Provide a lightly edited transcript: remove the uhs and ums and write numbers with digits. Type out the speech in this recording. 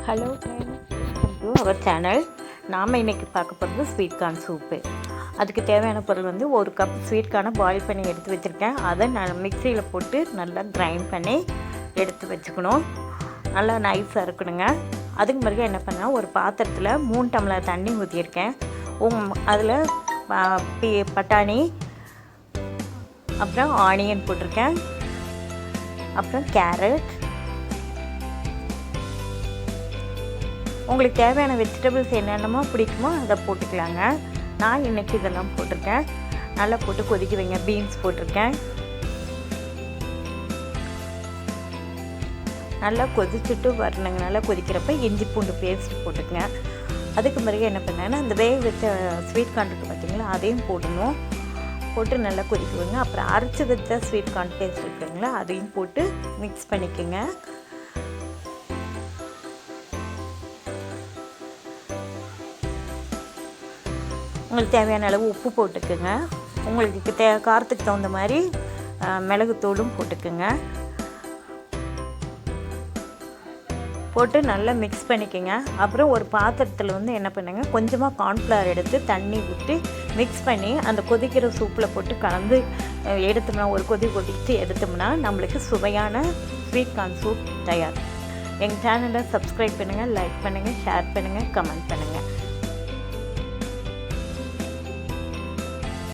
Hello friends, welcome to our channel. நாம் இன்றைக்கி பார்க்க போகிறது ஸ்வீட் கார்ன் சூப்பு. அதுக்கு தேவையான பொருள் வந்து ஒரு கப் ஸ்வீட் கார்னை பாயில் பண்ணி எடுத்து வச்சுருக்கேன். அதை நான் மிக்சியில் போட்டு நல்லா கிரைண்ட் பண்ணி எடுத்து வச்சுக்கணும். நல்லா நைஸாக இருக்கணுங்க. அதுக்கு பிறகு என்ன பண்ணால் ஒரு பாத்திரத்தில் 3 டம்ளர் தண்ணி ஊற்றியிருக்கேன். அதில் பட்டாணி, அப்புறம் ஆனியன் போட்டிருக்கேன், அப்புறம் கேரட், உங்களுக்கு தேவையான வெஜிடபிள்ஸ் என்னென்னமோ பிடிக்குமோ அதை போட்டுக்கலாங்க. நான் இன்றைக்கி இதெல்லாம் போட்டிருக்கேன். நல்லா போட்டு கொதிக்க வைங்க. பீன்ஸ் போட்டிருக்கேன். நல்லா கொதிச்சுட்டு வரணுங்க. நல்லா கொதிக்கிறப்ப இஞ்சி பூண்டு பேஸ்ட் போட்டுக்கங்க. அதுக்கு பிறகு என்ன பண்ணேன்னா அந்த வேக வச்ச ஸ்வீட் கார்ன் இருக்குது பார்த்திங்களா, அதையும் போடணும். போட்டு நல்லா கொதிக்க வைங்க. அப்புறம் அரைச்சி வச்ச ஸ்வீட் கார்ன் பேஸ்ட் இருக்குங்களா, அதையும் போட்டு மிக்ஸ் பண்ணிக்கோங்க. உங்களுக்கு தேவையான அளவு உப்பு போட்டுக்குங்க. உங்களுக்கு காரத்துக்கு தகுந்த மாதிரி மிளகுத்தூளும் போட்டுக்குங்க. போட்டு நல்லா மிக்ஸ் பண்ணிக்கோங்க. அப்புறம் ஒரு பாத்திரத்தில் வந்து என்ன பண்ணுங்க, கொஞ்சமாக கார்ன்ஃப்ளவர் எடுத்து தண்ணி விட்டு மிக்ஸ் பண்ணி அந்த கொதிக்கிற சூப்பில் போட்டு கலந்து எடுத்தோம்னா, ஒரு கொதித்து எடுத்தோம்னா நம்மளுக்கு சுவையான ஸ்வீட் கார்ன் சூப் தயார். எங்கள் சேனலை சப்ஸ்கிரைப் பண்ணுங்கள், லைக் பண்ணுங்கள், ஷேர் பண்ணுங்கள், கமெண்ட் பண்ணுங்கள்.